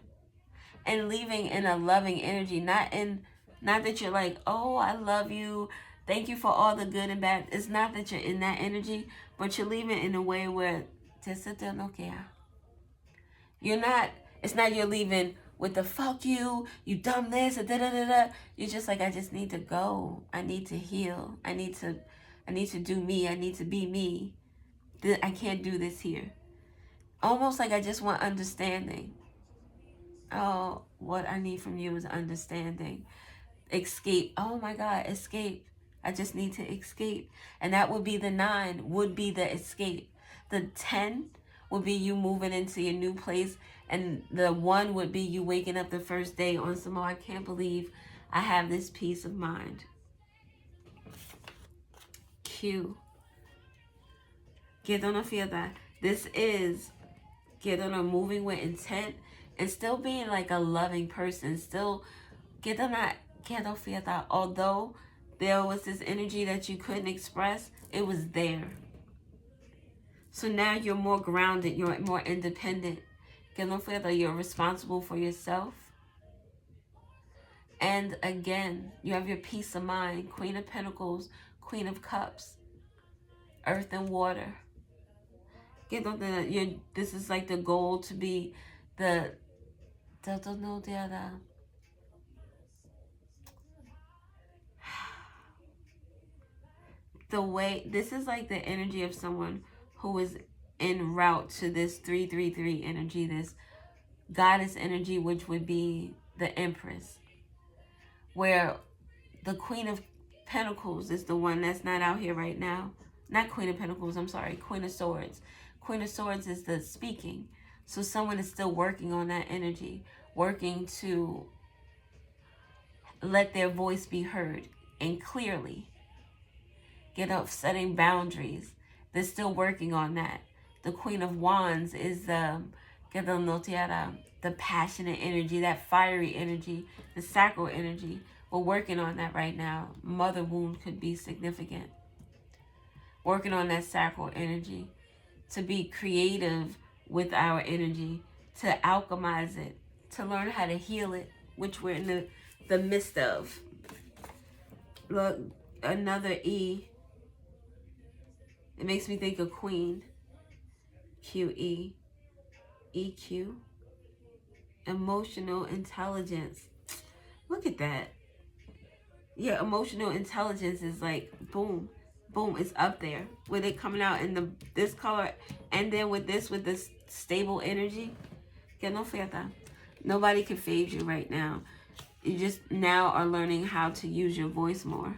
And leaving in a loving energy, not that you're like, oh, I love you, thank you for all the good and bad. It's not that you're in that energy, but you're leaving in a way where you're not, it's not you're leaving with the fuck you dumb this, da da da da. You're just like, I just need to go. I need to heal. I need to do me. I need to be me. I can't do this here. Almost like I just want understanding. Oh, what I need from you is understanding. Escape. Oh my God, escape. I just need to escape. And that would be the 9, would be the escape. The 10 would be you moving into your new place. And the 1 would be you waking up the first day on some, oh, I can't believe I have this peace of mind. Q. Get on a fiesta. This is get on a moving with intent and still being like a loving person. Still get on that fiesta. Although there was this energy that you couldn't express, it was there. So now you're more grounded, you're more independent. Que no fiesta, you're responsible for yourself. And again, you have your peace of mind. Queen of Pentacles, Queen of Cups, Earth and Water. This is like the goal to be the way. This is like the energy of someone who is en route to this 333 energy, this goddess energy, which would be the Empress, where the Queen of Pentacles is the one that's not out here right now. Not Queen of Pentacles, I'm sorry, Queen of Swords. Queen of Swords is the speaking. So someone is still working on that energy, working to let their voice be heard and clearly. Get up, setting boundaries. They're still working on that. The Queen of Wands is the passionate energy, that fiery energy, the sacral energy. We're working on that right now. Mother wound could be significant. Working on that sacral energy. To be creative with our energy. To alchemize it. To learn how to heal it. Which we're in the midst of. Look, another E. It makes me think of Queen. QE. EQ. Emotional intelligence. Look at that. Yeah, emotional intelligence is like boom, boom. It's up there with it coming out in this color, and then with this stable energy. Que no fiesta. Nobody can fade you right now. You just now are learning how to use your voice more.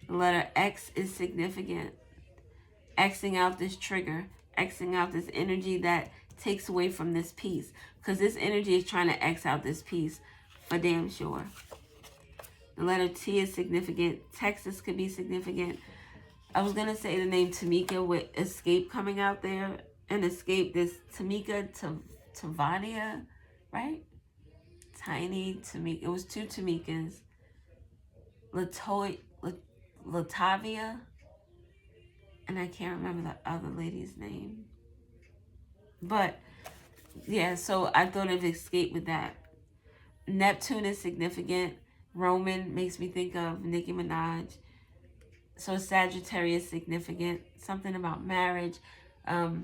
The letter X is significant. Xing out this trigger, Xing out this energy that takes away from this peace. Because this energy is trying to X out this peace for damn sure. The letter T is significant. Texas could be significant. I was going to say the name Tamika with escape coming out there. And escape, this Tamika Tavania, right? Tiny Tamika. It was 2 Tamikas. Latavia. And I can't remember the other lady's name. But, yeah, so I thought of escape with that. Neptune is significant. Roman makes me think of Nicki Minaj. So Sagittarius is significant. Something about marriage. Her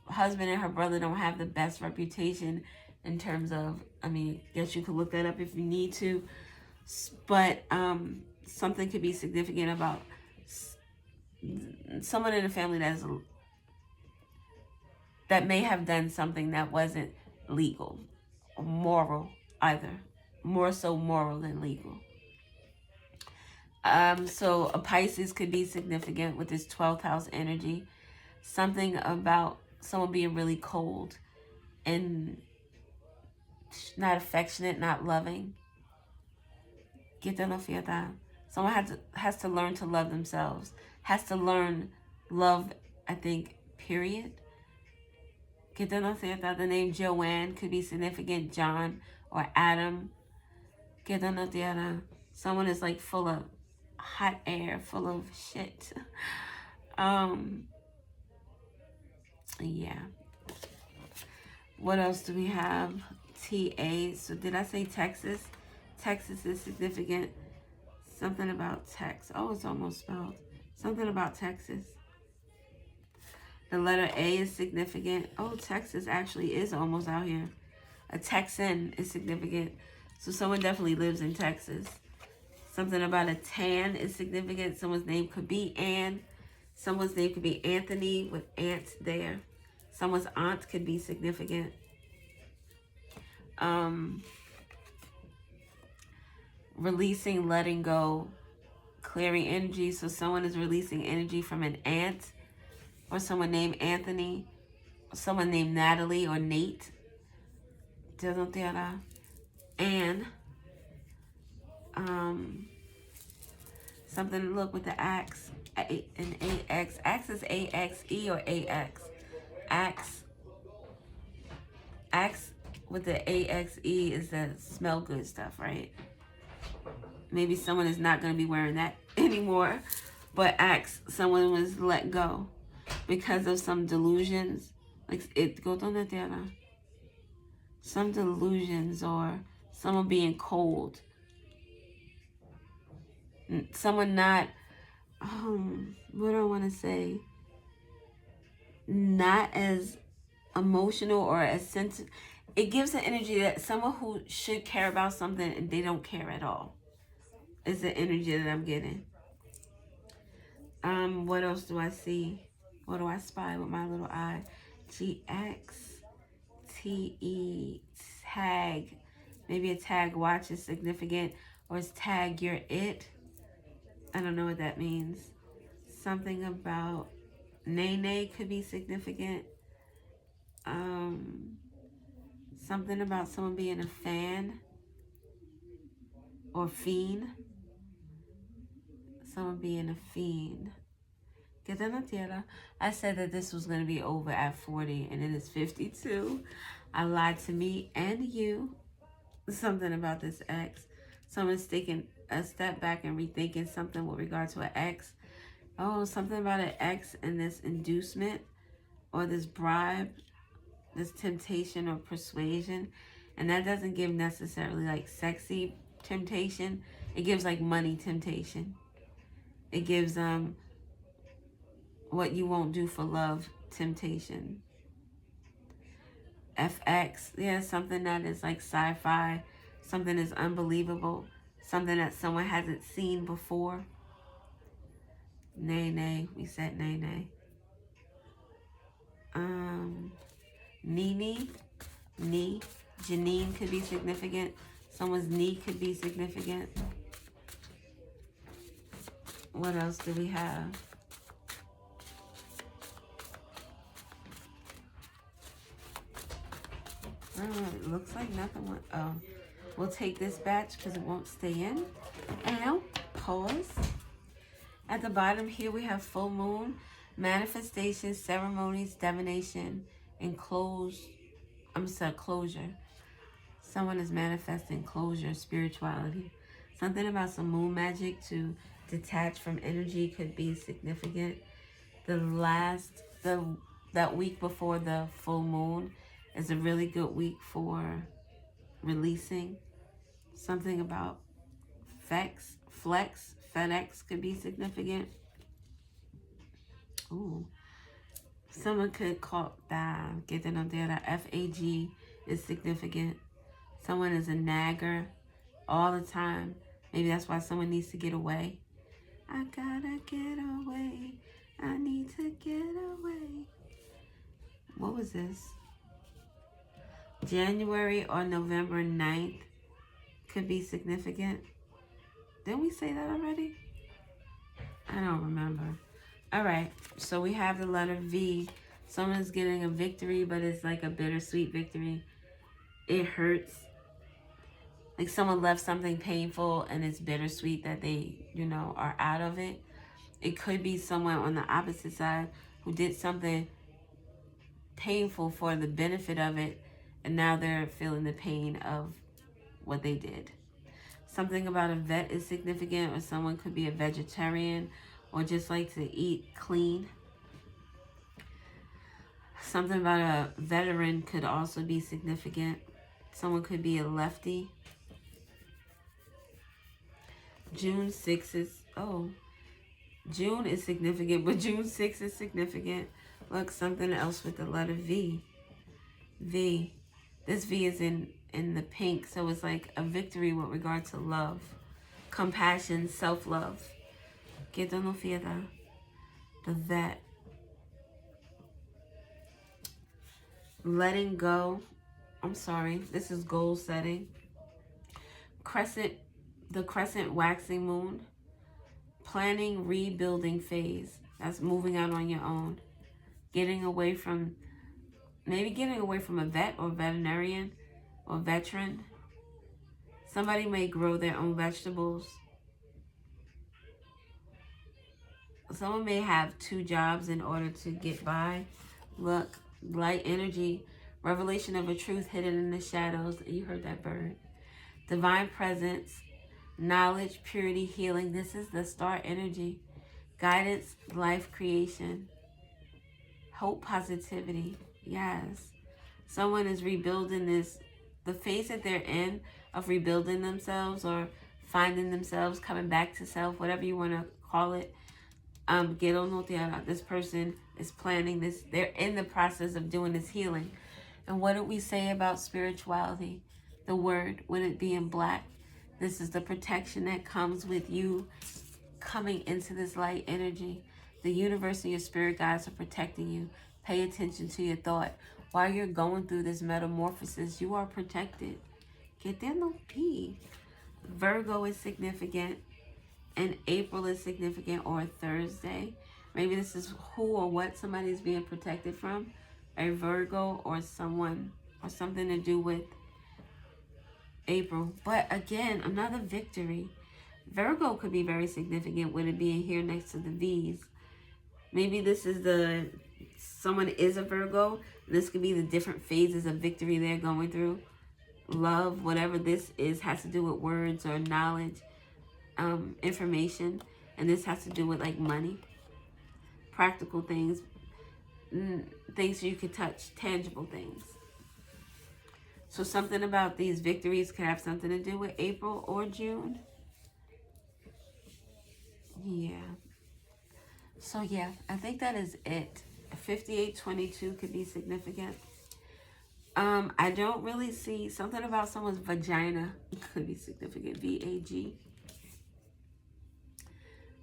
husband and her brother don't have the best reputation in terms of, I mean, I guess you could look that up if you need to. But something could be significant about someone in the family that is that may have done something that wasn't legal, or moral either. More so moral than legal. So a Pisces could be significant with this 12th house energy. Something about someone being really cold and not affectionate, not loving. Someone has to learn to love themselves. Has to learn love, I think, period. The name Joanne could be significant. John or Adam. Someone is like full of hot air, full of shit. Yeah. What else do we have? TA. So did I say Texas? Texas is significant. Something about Tex. Oh, it's almost spelled. Something about Texas. The letter A is significant. Oh, Texas actually is almost out here. A Texan is significant. So someone definitely lives in Texas. Something about a tan is significant. Someone's name could be Ann. Someone's name could be Anthony with Aunt there. Someone's aunt could be significant. Releasing, letting go, clearing energy. So someone is releasing energy from an aunt or someone named Anthony, or someone named Natalie or Nate. And something, look, with the axe and AX. Axe is AXE or AX. Axe with the AXE is the smell good stuff, right? Maybe someone is not going to be wearing that anymore. But axe, someone was let go because of some delusions. Like some delusions or someone being cold. Someone not, what do I want to say? Not as emotional or as sensitive. It gives the energy that someone who should care about something and they don't care at all. Is the energy that I'm getting. What else do I see? What do I spy with my little eye? GXTE, tag. Maybe a tag watch is significant, or is tag you're it. I don't know what that means. Something about Nene could be significant. Something about someone being a fan or fiend. Someone being a fiend. I said that this was going to be over at 40 and it is 52. I lied to me and you. Something about this ex. Someone's taking a step back and rethinking something with regard to an ex. Oh, something about an ex and this inducement or this bribe, this temptation or persuasion. And that doesn't give necessarily like sexy temptation. It gives like money temptation. It gives what you won't do for love temptation. FX, yeah, something that is like sci-fi, something is unbelievable, something that someone hasn't seen before. Nay, we said nay. Nene, Janine could be significant. Someone's knee could be significant. What else do we have? It looks like nothing went. Oh, we'll take this batch because it won't stay in. And pause. At the bottom here we have full moon, manifestation, ceremonies, divination, and closure. Someone is manifesting closure, spirituality. Something about some moon magic to detach from energy could be significant. That week before the full moon is a really good week for releasing. Something about FedEx could be significant. Ooh. Someone could call that, FAG is significant. Someone is a nagger all the time. Maybe that's why someone needs to get away. I gotta get away. I need to get away. What was this? January or November 9th could be significant. Didn't we say that already? I don't remember. All right, so we have the letter V. Someone's getting a victory, but it's like a bittersweet victory. It hurts. Like someone left something painful and it's bittersweet that they, are out of it. It could be someone on the opposite side who did something painful for the benefit of it, and now they're feeling the pain of what they did. Something about a vet is significant, or someone could be a vegetarian or just like to eat clean. Something about a veteran could also be significant. Someone could be a lefty. June 6th is, June is significant, but June 6th is significant. Look, something else with the letter V. V. This V is in the pink, so it's like a victory with regard to love, compassion, self-love. Que no fiera. The vet. Letting go. I'm sorry. This is goal setting. The crescent waxing moon. Planning rebuilding phase. That's moving out on your own. Getting away from a vet or veterinarian or veteran. Somebody may grow their own vegetables. Someone may have 2 jobs in order to get by. Look, light energy, revelation of a truth hidden in the shadows. You heard that bird. Divine presence, knowledge, purity, healing. This is the star energy. Guidance, life creation. Hope, positivity. Yes. Someone is rebuilding this. The phase that they're in of rebuilding themselves or finding themselves, coming back to self, whatever you want to call it. This person is planning this. They're in the process of doing this healing. And what did we say about spirituality? The word, would it be in black? This is the protection that comes with you coming into this light energy. The universe and your spirit guides are protecting you. Pay attention to your thought. While you're going through this metamorphosis, you are protected. Get there, no pee. Virgo is significant. And April is significant, or Thursday. Maybe this is who or what somebody is being protected from. A Virgo or someone or something to do with April. But again, another victory. Virgo could be very significant with it being here next to the V's. Maybe this is someone is a Virgo. This could be the different phases of victory they're going through. Love, whatever this is, has to do with words or knowledge. Information, and this has to do with like money, practical things, things you could touch, tangible things. So something about these victories could have something to do with April or June. Yeah. So yeah, I think that is it. 5822 could be significant. I don't really see something about someone's vagina could be significant. VAG.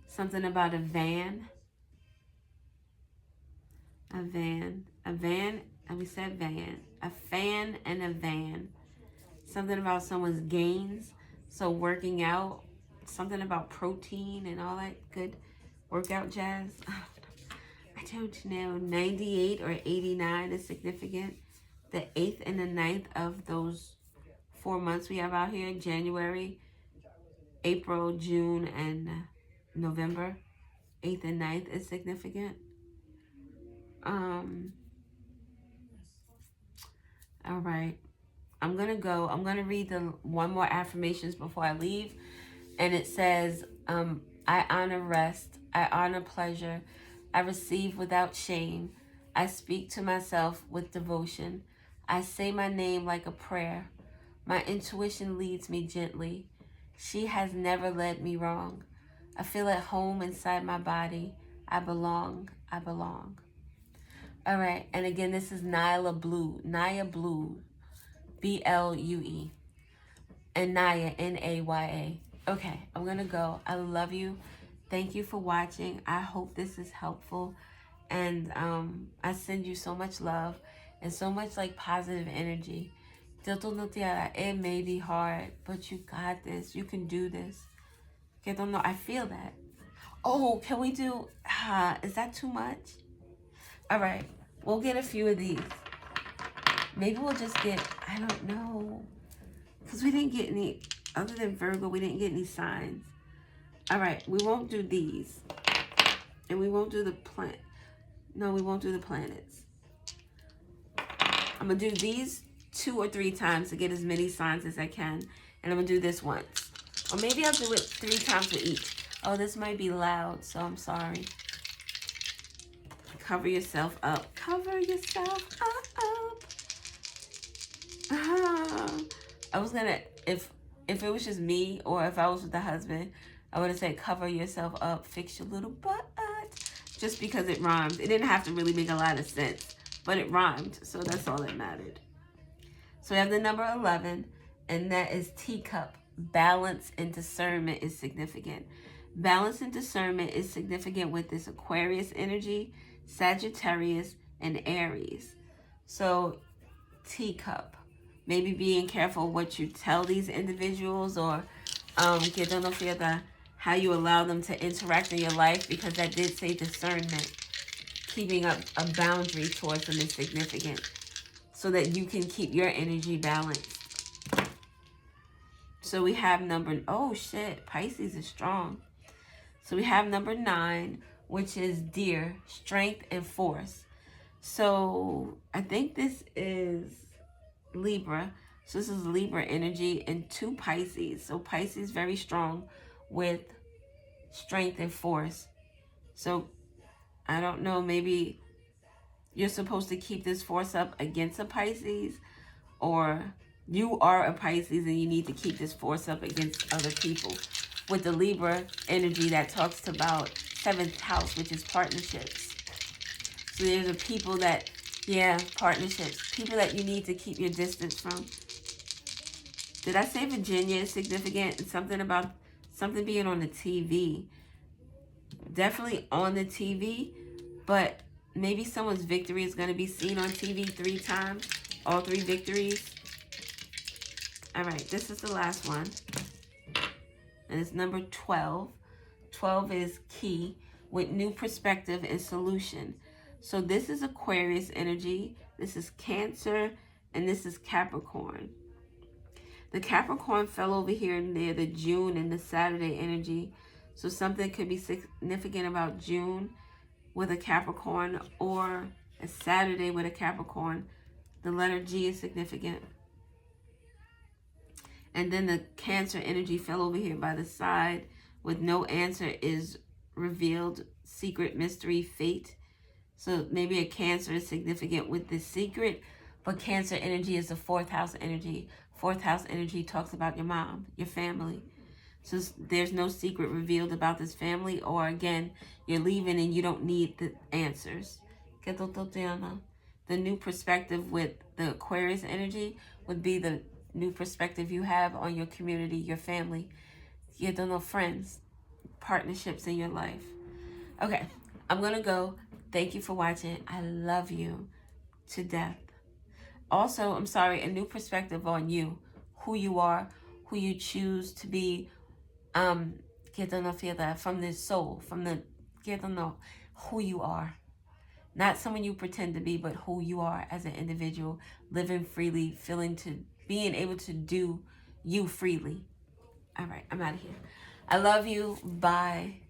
Something about a van. And we said van. A fan and a van. Something about someone's gains. So working out. Something about protein and all that good workout jazz. I don't know. 98 or 89 is significant. The 8th and the 9th of those 4 months we have out here. January, April, June, and November. 8th and 9th is significant. All right. I'm going to go. I'm going to read one more affirmations before I leave. And it says, I honor rest. I honor pleasure. I receive without shame. I speak to myself with devotion. I say my name like a prayer. My intuition leads me gently. She has never led me wrong. I feel at home inside my body. I belong. I belong. All right. And again, this is Nyla Blue. Naya Blue. BLUE. And Naya, NAYA. Okay. I'm going to go. I love you. Thank you for watching. I hope this is helpful. And I send you so much love and so much like positive energy. It may be hard, but you got this. You can do this. I feel that. Oh, can we do, is that too much? All right, we'll get a few of these. Maybe we'll just get, I don't know. Because we didn't get any, other than Virgo, we didn't get any signs. All right, we won't do these. And we won't do the planet. No, we won't do the planets. I'm going to do these 2 or 3 times to get as many signs as I can. And I'm going to do this once. Or maybe I'll do it 3 times for each. Oh, this might be loud, so I'm sorry. Cover yourself up. Cover yourself up. I was going to, if it was just me or if I was with the husband, I would have said cover yourself up, fix your little butt. Just because it rhymed. It didn't have to really make a lot of sense, but it rhymed, so that's all that mattered. So we have the number 11, and that is teacup. Balance and discernment is significant. Balance and discernment is significant with this Aquarius energy, Sagittarius, and Aries. So teacup. Maybe being careful what you tell these individuals, or how you allow them to interact in your life, because that did say discernment. Keeping up a boundary towards them is significant so that you can keep your energy balanced. So we have oh shit, Pisces is strong. So we have number 9, which is deer, strength and force. So I think this is Libra. So this is Libra energy and 2 Pisces. So Pisces very strong with strength and force. So I don't know, maybe you're supposed to keep this force up against a Pisces, or you are a Pisces and you need to keep this force up against other people. With the Libra energy that talks about 7th house, which is partnerships. So there's a people that, partnerships, people that you need to keep your distance from. Did I say Virginia is significant? And something about something being on the TV. Definitely on the TV, but maybe someone's victory is going to be seen on TV 3 times. All 3 victories. All right, this is the last one. And it's number 12. 12 is key, with new perspective and solution. So this is Aquarius energy. This is Cancer. And this is Capricorn. The Capricorn fell over here near the June and the Saturday energy. So something could be significant about June with a Capricorn, or a Saturday with a Capricorn. The letter G is significant. And then the Cancer energy fell over here by the side with no answer is revealed, secret, mystery, fate. So maybe a Cancer is significant with the secret, but Cancer energy is the 4th house energy. 4th house energy talks about your mom, your family. So there's no secret revealed about this family, or again, you're leaving and you don't need the answers. The new perspective with the Aquarius energy would be the new perspective you have on your community, your family, friends, partnerships in your life. Okay, I'm going to go. Thank you for watching. I love you to death. Also, I'm sorry, a new perspective on you, who you are, who you choose to be, from the soul, from the, who you are. Not someone you pretend to be, but who you are as an individual, living freely, being able to do you freely. All right, I'm out of here. I love you. Bye.